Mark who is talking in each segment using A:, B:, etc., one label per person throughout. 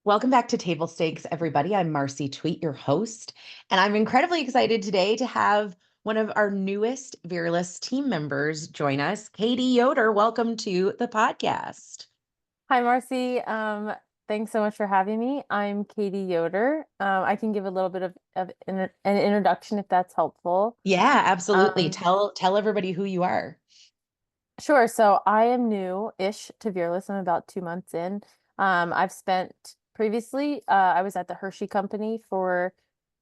A: Welcome back to Table Stakes, everybody. I'm Marcy Tweet, your host, and I'm incredibly excited today to have one of our newest Veerless team members join us, Katie Yoder. Welcome to the podcast.
B: Hi, Marcy. Thanks so much for having me. I'm Katie Yoder. I can give a little bit of an introduction if that's helpful.
A: Yeah, absolutely.
B: Um,
A: Tell everybody who you are.
B: sure. So I am new-ish to Veerless. I'm about 2 months in. I've spent previously, I was at the Hershey Company for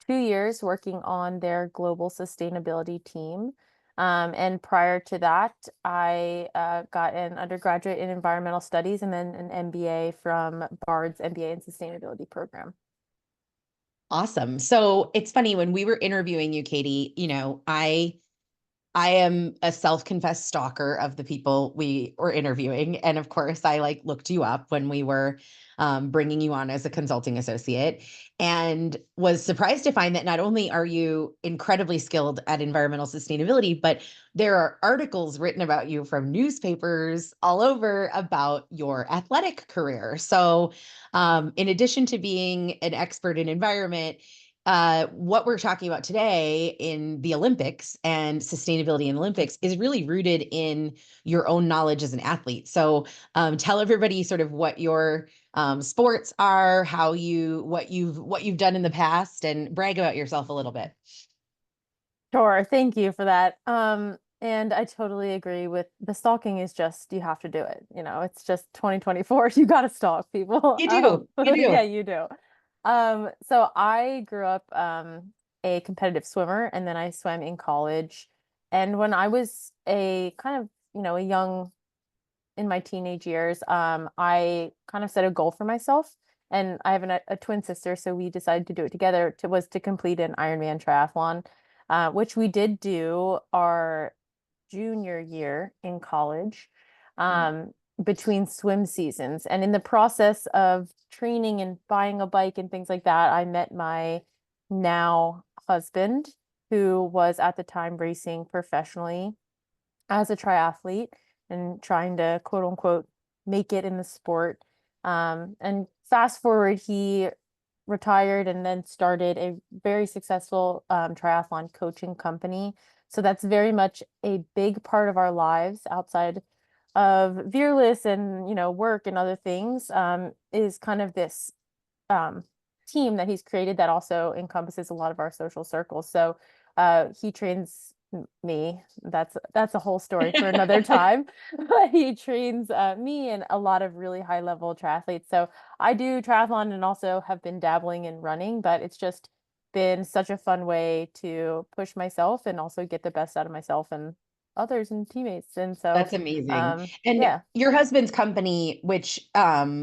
B: 2 years working on their global sustainability team. And prior to that, I got an undergraduate in environmental studies and then an MBA from Bard's MBA in sustainability program.
A: Awesome. So it's funny when we were interviewing you, Katie, I am a self-confessed stalker of the people we were interviewing. And of course, I looked you up when we were bringing you on as a consulting associate and was surprised to find that not only are you incredibly skilled at environmental sustainability, but there are articles written about you from newspapers all over about your athletic career. So, in addition to being an expert in environment, what we're talking about today in the Olympics and sustainability in the Olympics is really rooted in your own knowledge as an athlete. So tell everybody sort of what your sports are, what you've done in the past, and brag about yourself a little bit.
B: Sure, thank you for that. And I totally agree with the stalking is just you have to do it. It's just 2024. You got to stalk people.
A: You do, you
B: Yeah,
A: do.
B: you do. So I grew up a competitive swimmer and then I swam in college. And when I was a kind of, a young in my teenage years, I kind of set a goal for myself. And I have a twin sister, so we decided to do it together. To complete an Ironman triathlon, which we did do our junior year in college, um, between swim seasons. And in the process of training and buying a bike and things like that, I met my now husband, who was at the time racing professionally as a triathlete and trying to quote unquote make it in the sport. And fast forward, he retired and then started a very successful triathlon coaching company. So that's very much a big part of our lives outside of Veerless and work and other things, is kind of this um, team that he's created that also encompasses a lot of our social circles. So he trains me. That's a whole story for another time. But he trains me and a lot of really high level triathletes. So I do triathlon and also have been dabbling in running, but it's just been such a fun way to push myself and also get the best out of myself and others and teammates. And so
A: That's amazing. And
B: yeah.
A: your husband's company, which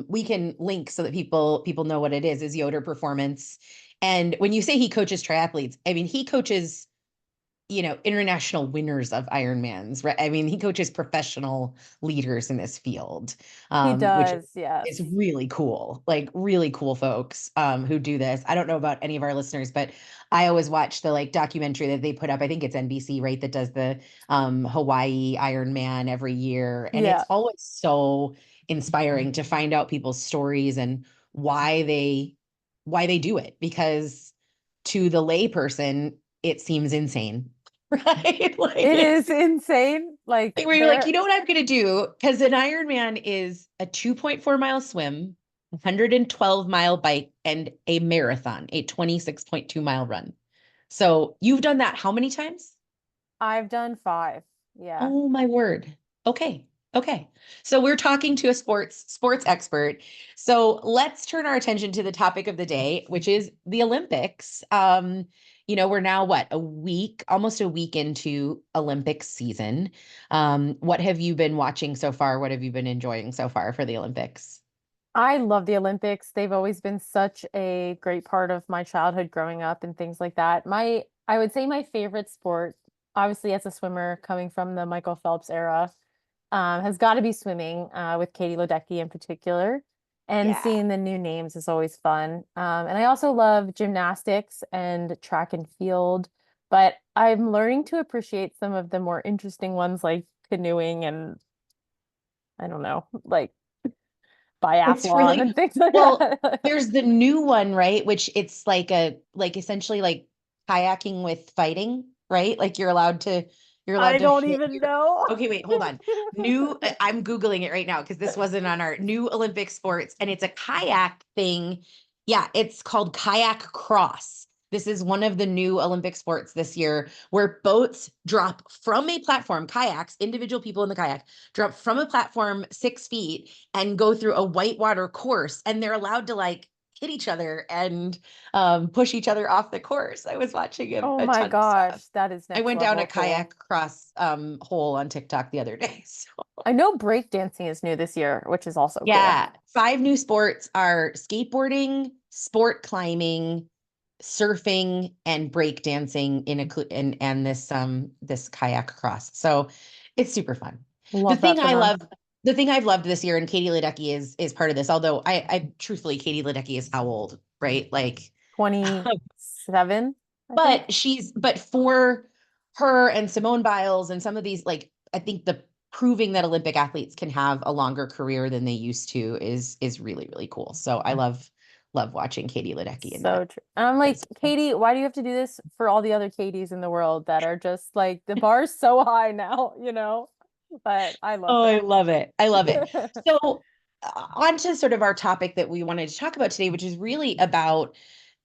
A: we can link so that people know what it is Yoder Performance. And when you say he coaches triathletes, I mean he coaches international winners of Ironmans, right? I mean, he coaches professional leaders in this field,
B: He
A: which
B: does,
A: is
B: yes.
A: really cool, like really cool folks who do this. I don't know about any of our listeners, but I always watch the documentary that they put up. I think it's NBC, right? That does the Hawaii Ironman every year. And it's
B: Yeah.
A: always so inspiring to find out people's stories and why they do it. Because to the layperson, it seems insane. Right?
B: It is insane. Like
A: Where you're like, you
B: there
A: know what I'm going to do? Because an Ironman is a 2.4 mile swim, 112-mile bike, and a marathon, a 26.2 mile run. So you've done that how many times?
B: I've done five. Yeah.
A: Oh my word. Okay. Okay. So we're talking to a sports expert. So let's turn our attention to the topic of the day, which is the Olympics. We're now what, almost a week into Olympic season. What have you been watching so far? What have you been enjoying so far for the Olympics?
B: I love the Olympics. They've always been such a great part of my childhood growing up and things like that. I would say my favorite sport, obviously as a swimmer coming from the Michael Phelps era, has got to be swimming, with Katie Ledecky in particular. And
A: Yeah.
B: seeing the new names is always fun. And I also love gymnastics and track and field, but I'm learning to appreciate some of the more interesting ones like canoeing and I don't know, like
A: It's
B: biathlon
A: really
B: and things like
A: well,
B: that.
A: there's the new one, right? Which it's like essentially like kayaking with fighting, right? Like you're allowed
B: I
A: to
B: don't
A: hit
B: even
A: your
B: know.
A: Okay, wait, hold on. I'm Googling it right now because this wasn't on our new Olympic sports, and it's a kayak thing. Yeah, it's called kayak cross. This is one of the new Olympic sports this year where boats drop from a platform, kayaks, individual people in the kayak drop from a platform 6 feet and go through a whitewater course, and they're allowed to like hit each other and push each other off the course. I was watching
B: Oh
A: a
B: my
A: ton of stuff.
B: gosh, that is
A: I
B: next
A: went down a
B: level cool.
A: kayak cross hole on TikTok the other day. So
B: I know breakdancing is new this year, which is also cool.
A: yeah, five new sports are skateboarding, sport climbing, surfing, and breakdancing and this kayak cross. So it's super fun. The
B: Love
A: thing
B: that for
A: I
B: them.
A: love, the thing I've loved this year, and Katie Ledecky is part of this, although I truthfully, Katie Ledecky is how old, right? Like
B: 27, I think.
A: but for her and Simone Biles and some of these, like, I think the proving that Olympic athletes can have a longer career than they used to is really, really cool. So I love watching Katie Ledecky in that
B: So true. And I'm like,
A: as well.
B: Katie, why do you have to do this for all the other Katies in the world that are just like the bar's so high now, you know? But I love
A: Oh, I
B: her.
A: love it. I love it. So, on to sort of our topic that we wanted to talk about today, which is really about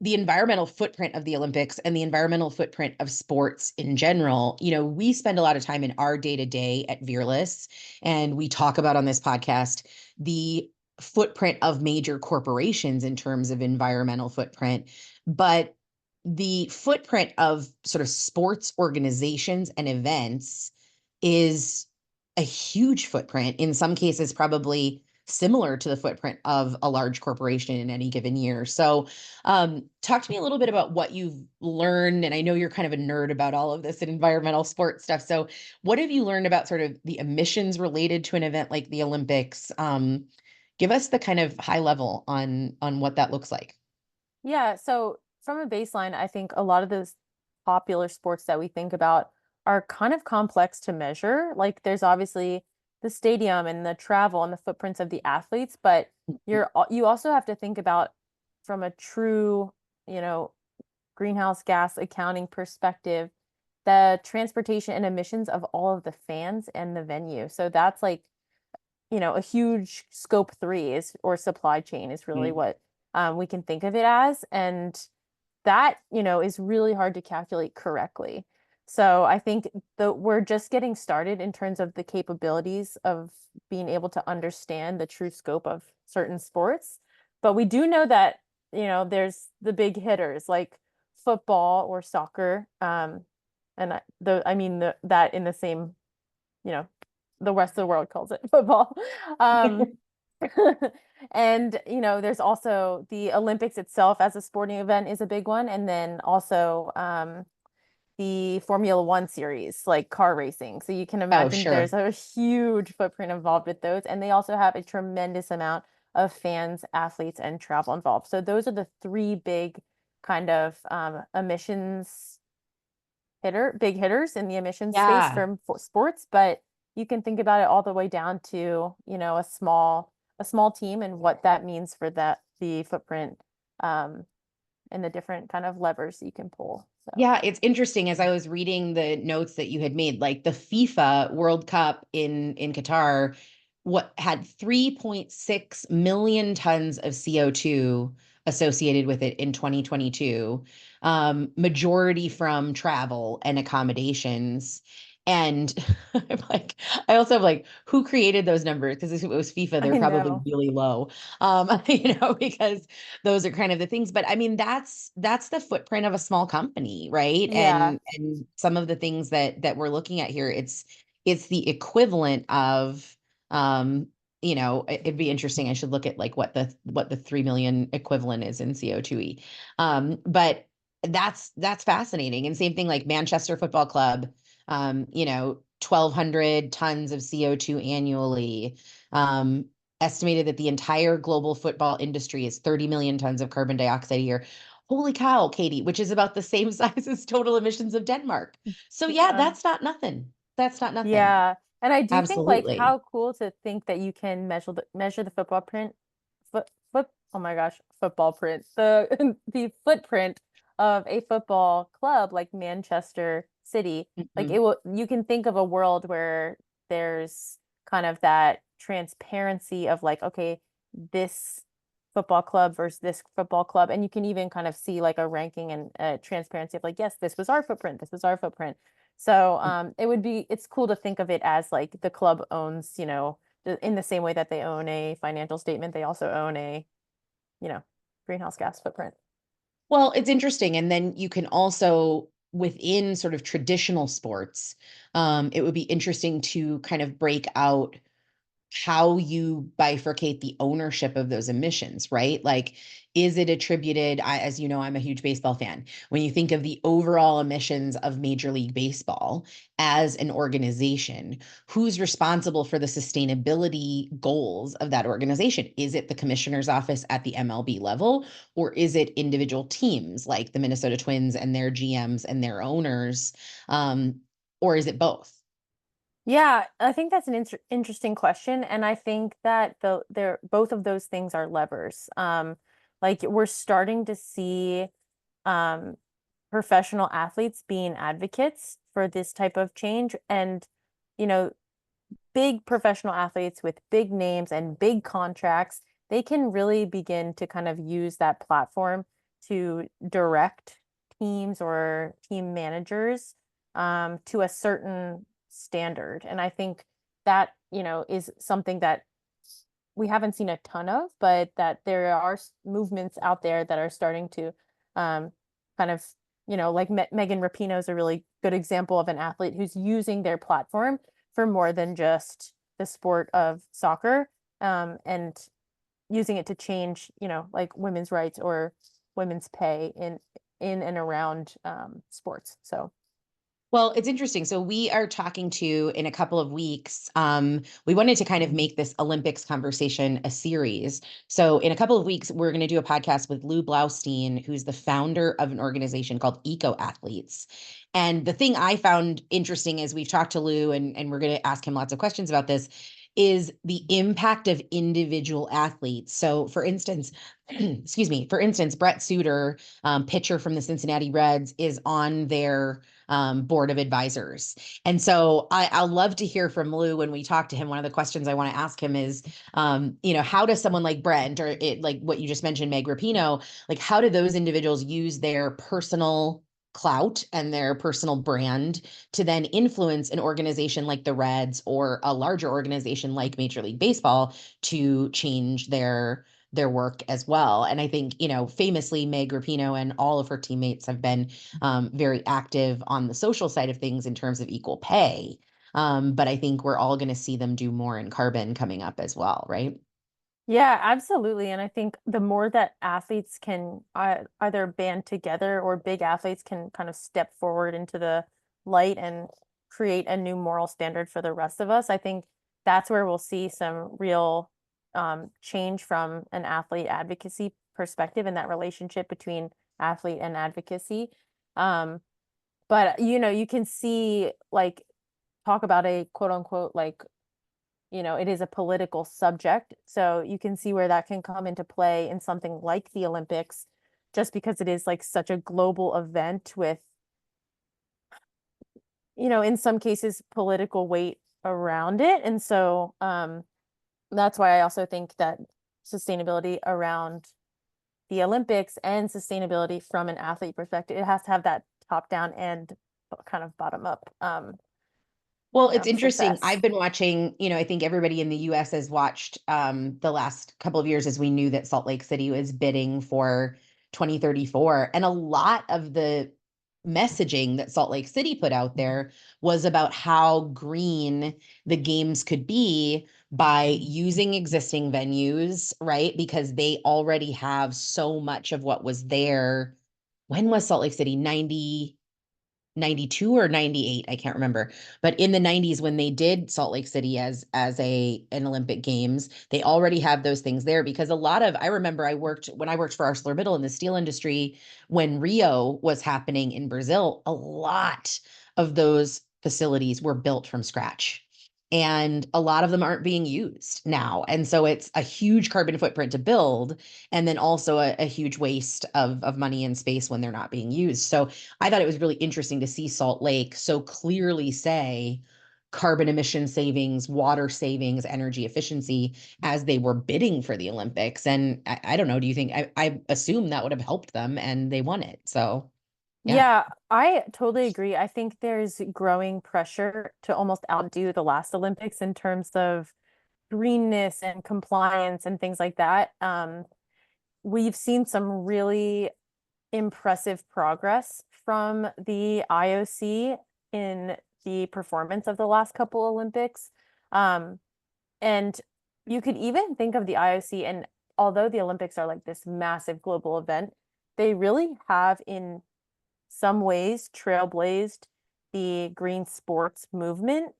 A: the environmental footprint of the Olympics and the environmental footprint of sports in general. You know, we spend a lot of time in our day to day at Veerless, and we talk about on this podcast the footprint of major corporations in terms of environmental footprint. But the footprint of sort of sports organizations and events is a huge footprint, in some cases, probably similar to the footprint of a large corporation in any given year. So, talk to me a little bit about what you've learned. And I know you're kind of a nerd about all of this and environmental sports stuff. So, what have you learned about sort of the emissions related to an event like the Olympics? Give us the kind of high level on what that looks like.
B: Yeah, so from a baseline, I think a lot of those popular sports that we think about are kind of complex to measure. Like there's obviously the stadium and the travel and the footprints of the athletes, but you also have to think about from a true, you know, greenhouse gas accounting perspective, the transportation and emissions of all of the fans and the venue. So that's like, you know, a huge scope three is or supply chain is really
A: Mhm.
B: what we can think of it as. And that, you know, is really hard to calculate correctly. So I think we're just getting started in terms of the capabilities of being able to understand the true scope of certain sports. But we do know that, you know, there's the big hitters like football or soccer. I mean that in the same, you know, the rest of the world calls it football. Um, and you know, there's also the Olympics itself as a sporting event is a big one, and then also the Formula One series, like car racing. So you can
A: Oh,
B: imagine there's
A: sure.
B: a huge footprint involved with those, and they also have a tremendous amount of fans, athletes, and travel involved. So those are the three big kind of emissions big hitters in the emissions space
A: Yeah.
B: for sports, but you can think about it all the way down to, you know, a small team and what that means for the footprint um and the different kind of levers you can pull. So
A: Yeah, it's interesting as I was reading the notes that you had made, like the FIFA World Cup in Qatar, what had 3.6 million tons of CO2 associated with it in 2022, majority from travel and accommodations. And I'm like, I also have like, who created those numbers? Because if it was FIFA,
B: I
A: they're probably
B: know.
A: really low. Because those are kind of the things. But I mean, that's the footprint of a small company, right?
B: Yeah.
A: And some of the things that we're looking at here, it's the equivalent of it'd be interesting. I should look at like what the 3 million equivalent is in CO2e. But that's fascinating. And same thing like Manchester Football Club, 1,200 tons of CO2 annually. Estimated that the entire global football industry is 30 million tons of carbon dioxide a year. Holy cow, Katie, which is about the same size as total emissions of Denmark. So yeah,
B: Yeah.
A: that's not nothing. That's not nothing.
B: Yeah. And I do think like
A: Absolutely.
B: how cool to think that you can measure the football print oh my gosh, football print. The the footprint of a football club like Manchester City. Like
A: Mhm.
B: it will, you can think of a world where there's kind of that transparency of like, okay, this football club versus this football club. And you can even kind of see like a ranking and transparency of like, yes, this was our footprint, this was our footprint. So it would be, it's cool to think of it as like the club owns, in the same way that they own a financial statement, they also own a, you know, greenhouse gas footprint.
A: Well, it's interesting. And then you can also, within sort of traditional sports, it would be interesting to kind of break out how you bifurcate the ownership of those emissions, right? Like, is it attributed? As you know, I'm a huge baseball fan. When you think of the overall emissions of Major League Baseball as an organization, who's responsible for the sustainability goals of that organization? Is it the commissioner's office at the MLB level, or is it individual teams like the Minnesota Twins and their GMs and their owners? Or is it both?
B: Yeah, I think that's an interesting question, and I think that they're both of those things are levers. Like we're starting to see um, professional athletes being advocates for this type of change, and you know, big professional athletes with big names and big contracts, they can really begin to kind of use that platform to direct teams or team managers to a certain standard. And I think that, is something that we haven't seen a ton of, but that there are movements out there that are starting to um, kind of, like Megan Rapinoe is a really good example of an athlete who's using their platform for more than just the sport of soccer, and using it to change, like women's rights or women's pay in and around sports. So
A: Well, it's interesting. So we are talking to in a couple of weeks. We wanted to kind of make this Olympics conversation a series. So in a couple of weeks, we're going to do a podcast with Lou Blaustein, who's the founder of an organization called Eco Athletes. And the thing I found interesting as we've talked to Lou, and we're going to ask him lots of questions about this, is the impact of individual athletes. So for instance, excuse me, for instance, Brett Suter, pitcher from the Cincinnati Reds, is on their board of advisors. And so I'll love to hear from Lou when we talk to him. One of the questions I want to ask him is, how does someone like Brent or like what you just mentioned, Meg Rapinoe, like how do those individuals use their personal clout and their personal brand to then influence an organization like the Reds or a larger organization like Major League Baseball to change their work as well. And I think, famously, Meg Rapinoe and all of her teammates have been very active on the social side of things in terms of equal pay. But I think we're all going to see them do more in carbon coming up as well, right?
B: yeah, absolutely. And I think the more that athletes can either band together or big athletes can kind of step forward into the light and create a new moral standard for the rest of us, I think that's where we'll see some real change from an athlete advocacy perspective and that relationship between athlete and advocacy. Um, but you can see like talk about a quote unquote like it is a political subject. So you can see where that can come into play in something like the Olympics, just because it is like such a global event with, in some cases, political weight around it. And so that's why I also think that sustainability around the Olympics and sustainability from an athlete perspective, it has to have that top down and kind of bottom up
A: Well, it's interesting.
B: success.
A: I've been watching, I think everybody in the US has watched the last couple of years as we knew that Salt Lake City was bidding for 2034. And a lot of the messaging that Salt Lake City put out there was about how green the games could be by using existing venues, right? Because they already have so much of what was there. When was Salt Lake City? 92 or 98, I can't remember, but in the 90s when they did Salt Lake City as a an Olympic Games, they already have those things there. Because a lot of, I remember when I worked for ArcelorMittal in the steel industry, when Rio was happening in Brazil, a lot of those facilities were built from scratch. and a lot of them aren't being used now. And so it's a huge carbon footprint to build, and then also a huge waste of money and space when they're not being used. So I thought it was really interesting to see Salt Lake so clearly say carbon emission savings, water savings, energy efficiency as they were bidding for the Olympics. And I don't know, do you think, I assume that would have helped them and they won it. So yeah.
B: Yeah, I totally agree. I think there's growing pressure to almost outdo the last Olympics in terms of greenness and compliance and things like that. We've seen some really impressive progress from the IOC in the performance of the last couple Olympics. Um, and you could even think of the IOC, and although the Olympics are like this massive global event, they really have in some ways trailblazed the green sports movement.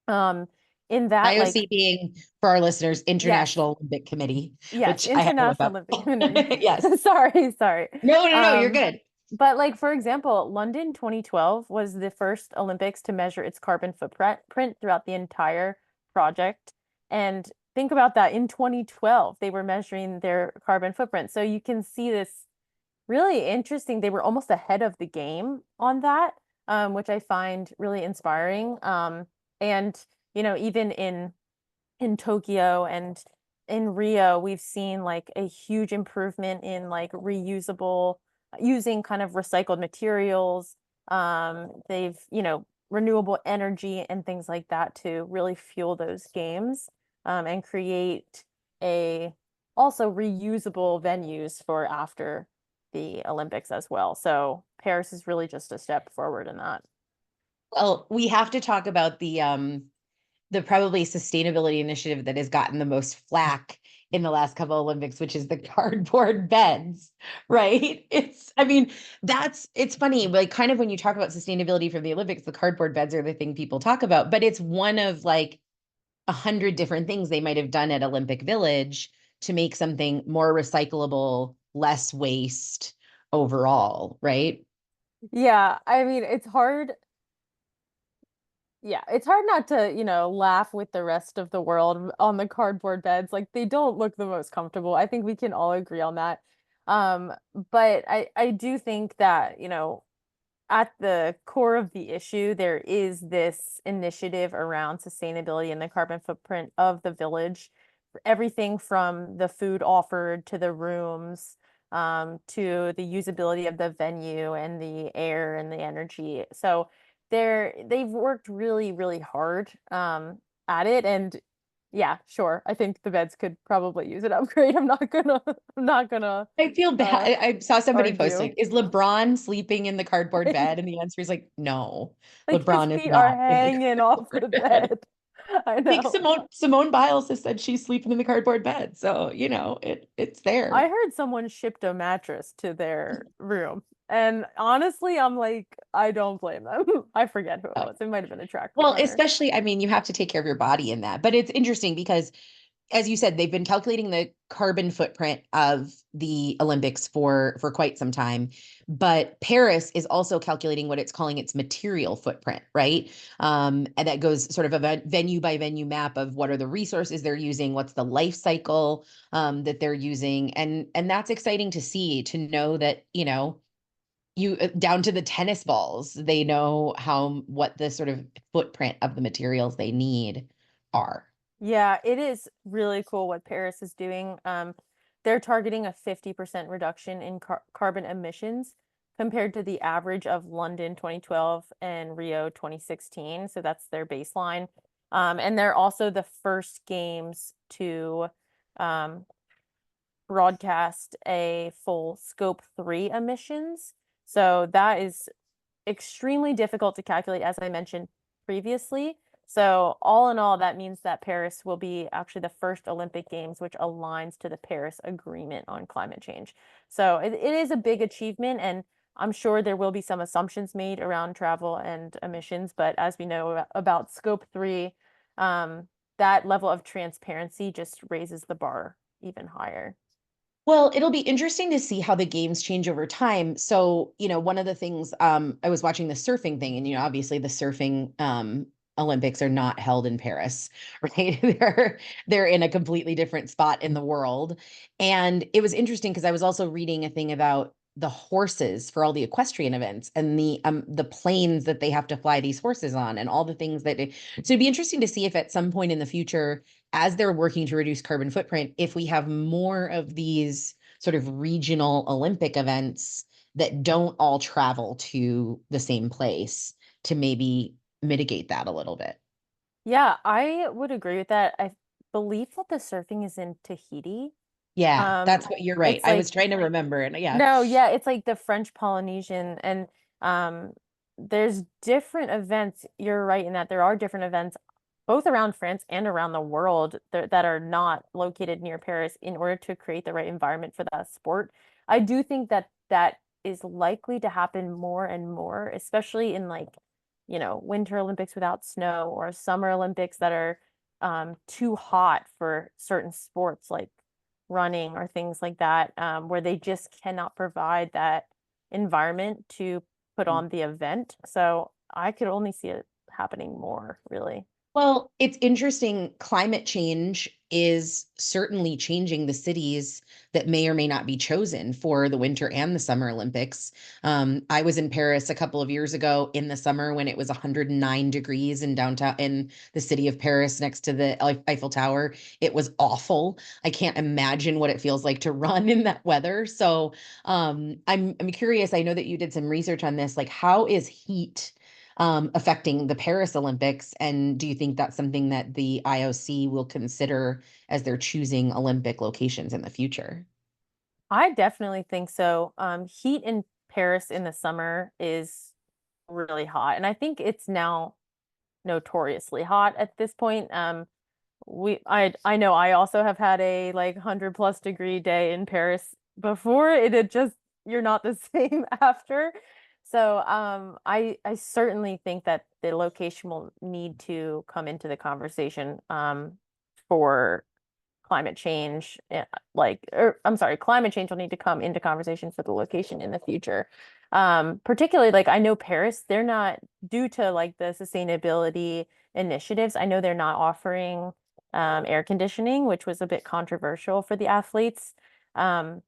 B: Um, in that, like,
A: IOC being, for our listeners,
B: yes,
A: International Olympic Committee,
B: yes,
A: which I had to look
B: International
A: up.
B: Olympic Committee.
A: Yes.
B: Sorry, sorry.
A: No, no, no, you're
B: Um,
A: good.
B: but like for example, London 2012 was the first Olympics to measure its carbon footprint throughout the entire project. And think about that, in 2012, they were measuring their carbon footprint. So you can see this really interesting. They were almost ahead of the game on that, which I find really inspiring. And even in Tokyo and in Rio, we've seen like a huge improvement in like reusable, using kind of recycled materials. They've, renewable energy and things like that to really fuel those games, and create a also reusable venues for after the Olympics as well. So Paris is really just a step forward in that.
A: Well, we have to talk about the probably sustainability initiative that has gotten the most flack in the last couple Olympics, which is the cardboard beds, right? I mean, it's funny, like kind of when you talk about sustainability from the Olympics, the cardboard beds are the thing people talk about, but it's one of like 100 different things they might have done at Olympic Village to make something more recyclable, less waste overall, right?
B: Yeah, I mean, it's hard. Yeah, it's hard not to, laugh with the rest of the world on the cardboard beds. Like they don't look the most comfortable. I think we can all agree on that. But I do think that, at the core of the issue, there is this initiative around sustainability and the carbon footprint of the village. Everything from the food offered to the rooms, to the usability of the venue and the air and the energy. So they've worked really, really hard at it. And yeah, sure. I think the beds could probably use an upgrade. I'm not gonna
A: I feel bad.
B: uh
A: I saw somebody
B: argue.
A: posting, is LeBron sleeping in the cardboard bed? And the answer is like, no,
B: Like his
A: LeBron is
B: feet are
A: not in the
B: hanging off the
A: cardboard bed.
B: bed. I
A: I think
B: know.
A: Simone Biles has said she's sleeping in the cardboard bed. So, it's there.
B: I heard someone shipped a mattress to their room. And honestly, I'm like, I don't blame them. I forget who it
A: Oh.
B: was. It might have been a track
A: Well,
B: runner.
A: especially, I mean, you have to take care of your body in that. But it's interesting because, as you said, they've been calculating the carbon footprint of the Olympics for quite some time. But Paris is also calculating what it's calling its material footprint, right? And that goes sort of a venue by venue map of what are the resources they're using, what's the life cycle that they're using, and that's exciting to see, to know that you down to the tennis balls, they know what the sort of footprint of the materials they need are.
B: Yeah, it is really cool what Paris is doing. They're targeting a 50% reduction in carbon emissions compared to the average of London 2012 and Rio 2016. So that's their baseline. And they're also the first games to um, broadcast a full scope 3 emissions. So that is extremely difficult to calculate, as I mentioned previously. So all in all, that means that Paris will be actually the first Olympic Games which aligns to the Paris Agreement on climate change. So it is a big achievement, and I'm sure there will be some assumptions made around travel and emissions, but as we know about Scope 3, that level of transparency just raises the bar even higher.
A: Well, it'll be interesting to see how the games change over time. So, one of the things, I was watching the surfing thing, and obviously the surfing Olympics are not held in Paris, right? They're in a completely different spot in the world. And it was interesting because I was also reading a thing about the horses for all the equestrian events and the planes that they have to fly these horses on and all the things that so it'd be interesting to see if at some point in the future, as they're working to reduce carbon footprint, if we have more of these sort of regional Olympic events that don't all travel to the same place to maybe mitigate that a little bit.
B: Yeah, I would agree with that. I believe that the surfing is in Tahiti.
A: Yeah,
B: Um,
A: that's what you're right.
B: it's
A: I was
B: like
A: trying to remember and yeah.
B: no, yeah, it's like the French Polynesian and um there's different events. You're right in that there are different events both around France and around the world that are not located near Paris in order to create the right environment for that sport. I do think that that is likely to happen more and more, especially in like, Winter Olympics without snow or Summer Olympics that are too hot for certain sports like running or things like that, where they just cannot provide that environment to put on the event. So I could only see it happening more, really.
A: Well, it's interesting. Climate change is certainly changing the cities that may or may not be chosen for the Winter and the Summer Olympics. I was in Paris a couple of years ago in the summer when it was 109 degrees in downtown in the city of Paris next to the Eiffel Tower. It was awful. I can't imagine what it feels like to run in that weather. So I'm curious. I know that you did some research on this. Like, how is heat affecting the Paris Olympics? And do you think that's something that the IOC will consider as they're choosing Olympic locations in the future?
B: I definitely think so. Heat in Paris in the summer is really hot, and I think it's now notoriously hot at this point. I know I also have had a like 100+ degree day in Paris before. It had just you're not the same after. So I certainly think that the location will need to come into the conversation for climate change. Or I'm sorry, climate change will need to come into conversation for the location in the future. Particularly like I know Paris, they're not due to like the sustainability initiatives. I know they're not offering air conditioning, which was a bit controversial for the athletes. Um,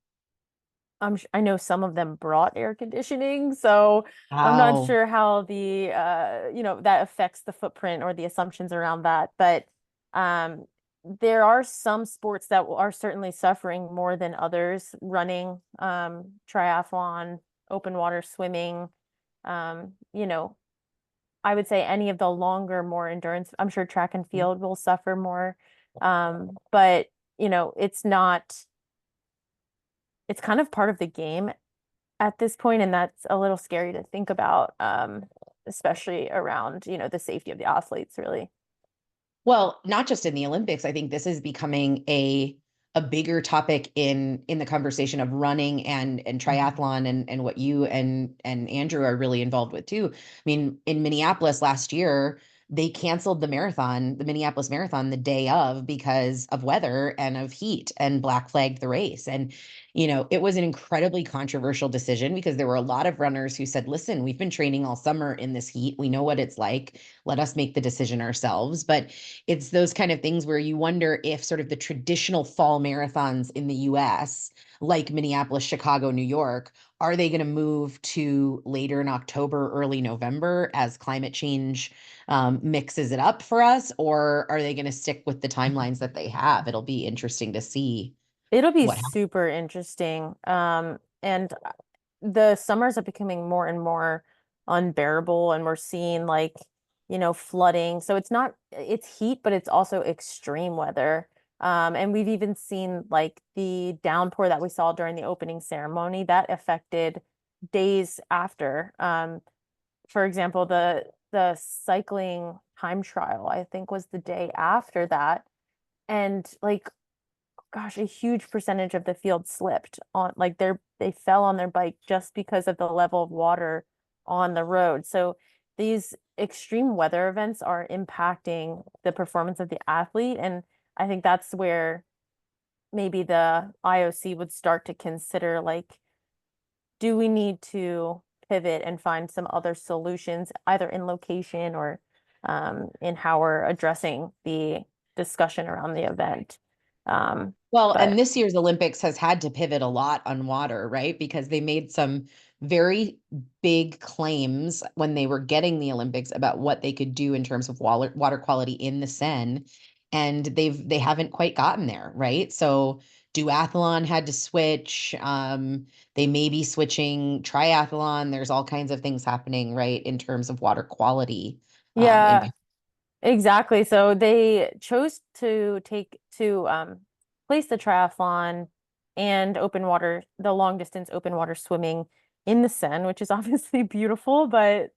B: I know some of them brought air conditioning, so I'm not
A: Wow.
B: sure how that affects the footprint or the assumptions around that. But um, there are some sports that are certainly suffering more than others, running, triathlon, open water swimming, um, you know, I would say any of the longer, more endurance. I'm sure track and field will suffer more. But it's not, it's kind of part of the game at this point, and that's a little scary to think about, especially around, the safety of the athletes, really.
A: Well, not just in the Olympics. I think this is becoming a bigger topic in the conversation of running and triathlon and what you and Andrew are really involved with too. I mean, in Minneapolis last year, they canceled the marathon, the Minneapolis Marathon, the day of because of weather and of heat and black flagged the race. And it was an incredibly controversial decision because there were a lot of runners who said, listen, we've been training all summer in this heat. We know what it's like. Let us make the decision ourselves. But it's those kind of things where you wonder if sort of the traditional fall marathons in the US, like Minneapolis, Chicago, New York, are they going to move to later in October, early November as climate change mixes it up for us? Or are they going to stick with the timelines that they have? It'll be interesting to see
B: It'll be
A: what happens.
B: super interesting. And the summers are becoming more and more unbearable, and we're seeing like, flooding. So it's heat, but it's also extreme weather. And we've even seen like the downpour that we saw during the opening ceremony that affected days after. For example, the cycling time trial, I think, was the day after that. And like, gosh, a huge percentage of the field slipped on like they fell on their bike just because of the level of water on the road. So these extreme weather events are impacting the performance of the athlete. And I think that's where maybe the IOC would start to consider like, do we need to pivot and find some other solutions, either in location or in how we're addressing the discussion around the event.
A: Well, and
B: But
A: this year's Olympics has had to pivot a lot on water, right? Because they made some very big claims when they were getting the Olympics about what they could do in terms of water quality in the Seine, and they haven't quite gotten there, right? So duathlon had to switch. They may be switching triathlon. There's all kinds of things happening, right, in terms of water quality. In
B: yeah, exactly. So they chose to place the triathlon and the long distance open water swimming in the Seine, which is obviously beautiful, but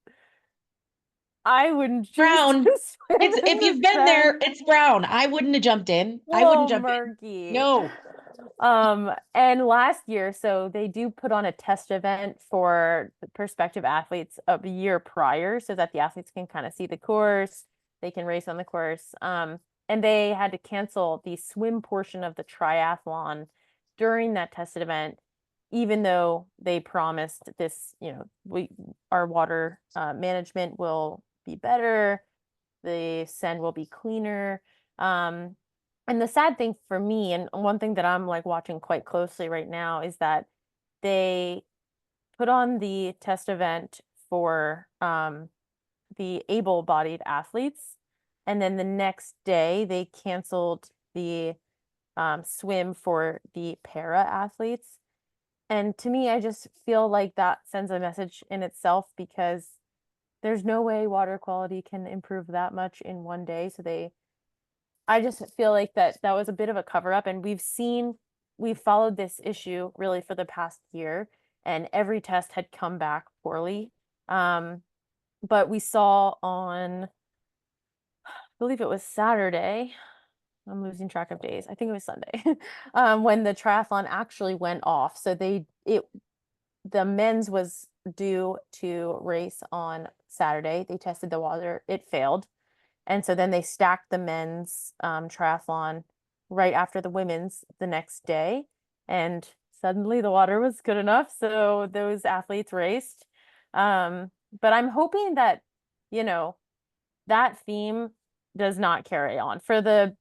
B: I wouldn't choose to
A: brown.
B: swim
A: It's
B: in
A: if
B: the
A: you've been there,
B: Seine.
A: it's brown. I wouldn't have jumped in. I wouldn't
B: Whoa,
A: jump in.
B: murky.
A: No.
B: And last year, so they do put on a test event for the prospective athletes a year prior so that the athletes can kind of see the course, they can race on the course. And they had to cancel the swim portion of the triathlon during that tested event, even though they promised this, our water management will be better, the Seine will be cleaner. Um, and the sad thing for me, and one thing that I'm like watching quite closely right now, is that they put on the test event for the able-bodied athletes, and then the next day they canceled the swim for the para athletes. And to me, I just feel like that sends a message in itself because there's no way water quality can improve that much in one day. I just feel like that was a bit of a cover up, and we've followed this issue really for the past year, and every test had come back poorly. But we saw on, I believe it was Saturday. I'm losing track of days. I think it was Sunday, when the triathlon actually went off. So the men's was due to race on Saturday. They tested the water, it failed. And so then they stacked the men's triathlon right after the women's the next day. And suddenly the water was good enough. So those athletes raced. But I'm hoping that, you know, that theme does not carry on for the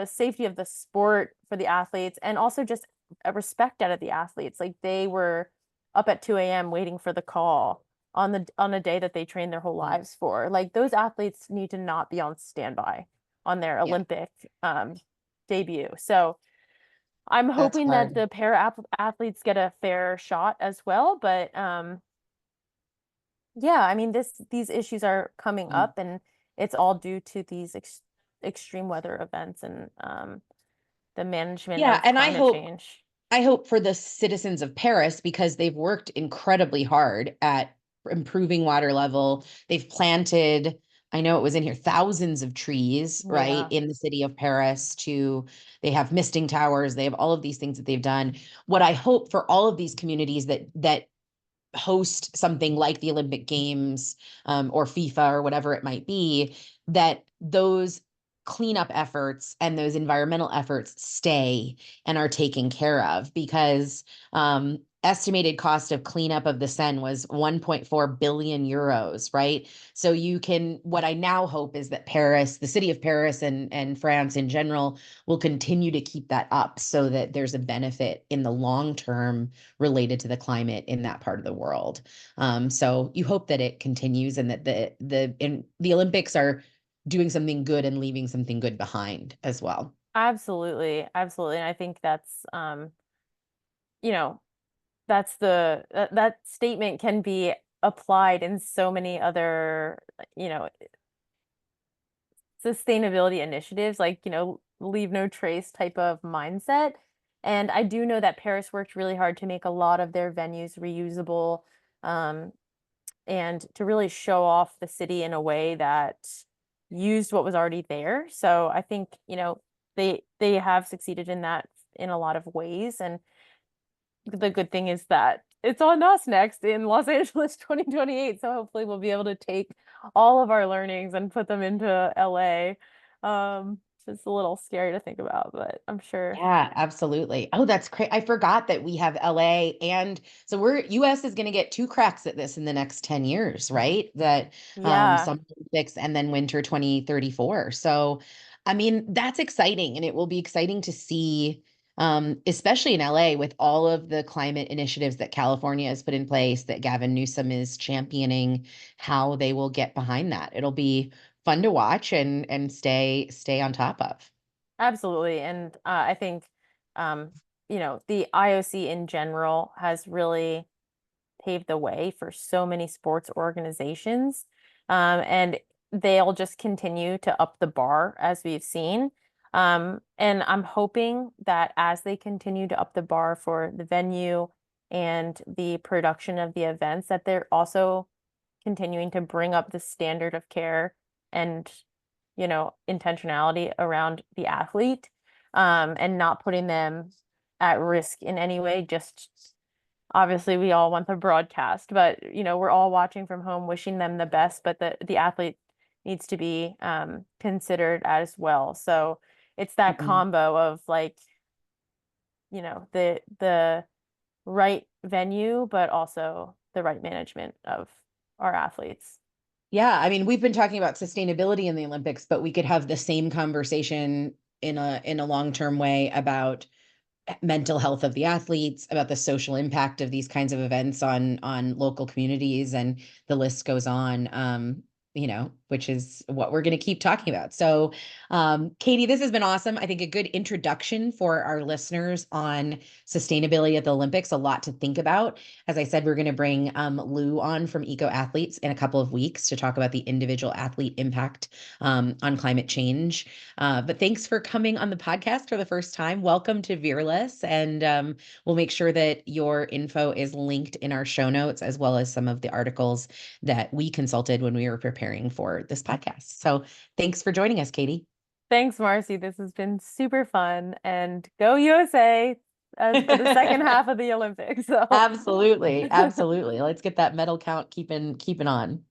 B: safety of the sport for the athletes and also just a respect out of the athletes. Like they were up at 2 a.m. waiting for the call on a day that they trained their whole lives for. Like those athletes need to not be on standby on their
A: Yeah,
B: Olympic debut. So I'm
A: that's
B: hoping that
A: hard.
B: the para athletes get a fair shot as well. But yeah, I mean these issues are coming
A: Mm.
B: up, and it's all due to these extreme weather events and the management
A: Yeah,
B: of
A: and
B: climate change.
A: I hope for the citizens of Paris because they've worked incredibly hard at improving water level. They've planted, I know it was in here, thousands of trees, right,
B: Yeah.
A: in the city of Paris they have misting towers, they have all of these things that they've done. What I hope for all of these communities that host something like the Olympic Games, or FIFA or whatever it might be, that those cleanup efforts and those environmental efforts stay and are taken care of because estimated cost of cleanup of the Seine was 1.4 billion euros, right? So what I now hope is that Paris, the city of Paris and France in general will continue to keep that up so that there's a benefit in the long term related to the climate in that part of the world. So you hope that it continues and that the Olympics are doing something good and leaving something good behind as well.
B: Absolutely. Absolutely. And I think that's you know, that's that statement can be applied in so many other, you know, sustainability initiatives, like, leave no trace type of mindset. And I do know that Paris worked really hard to make a lot of their venues reusable, um, and to really show off the city in a way that used what was already there. So I think, they have succeeded in that in a lot of ways. And the good thing is that it's on us next in Los Angeles 2028. So hopefully we'll be able to take all of our learnings and put them into LA. is a little scary to think about, but I'm sure.
A: Yeah, absolutely. Oh, that's great. I forgot that we have LA, and so we're US is going to get two cracks at this in the next 10 years, right? That
B: Yeah,
A: Summer Olympics and then Winter 2034. So, I mean, that's exciting, and it will be exciting to see, especially in LA with all of the climate initiatives that California has put in place, that Gavin Newsom is championing, how they will get behind that. It'll be fun to watch and stay on top of.
B: absolutely. And I think, um, the IOC in general has really paved the way for so many sports organizations. And they'll just continue to up the bar as we've seen. And I'm hoping that as they continue to up the bar for the venue and the production of the events, that they're also continuing to bring up the standard of care and, intentionality around the athlete, and not putting them at risk in any way. Just obviously we all want the broadcast, but we're all watching from home, wishing them the best, but the athlete needs to be considered as well. So it's that
A: Mhm.
B: combo of like, the right venue, but also the right management of our athletes.
A: Yeah, I mean, we've been talking about sustainability in the Olympics, but we could have the same conversation in a long-term way about mental health of the athletes, about the social impact of these kinds of events on local communities, and the list goes on. Which is what we're going to keep talking about. So, Katie, this has been awesome. I think a good introduction for our listeners on sustainability at the Olympics, a lot to think about. As I said, we're going to bring Lou on from Eco Athletes in a couple of weeks to talk about the individual athlete impact on climate change. But thanks for coming on the podcast for the first time. Welcome to Veerless. And we'll make sure that your info is linked in our show notes, as well as some of the articles that we consulted when we were preparing for this podcast. So thanks for joining us, Katie.
B: Thanks, Marcy. This has been super fun, and go USA as for the second half of the Olympics. So
A: Absolutely. Absolutely. Let's get that medal count keeping on.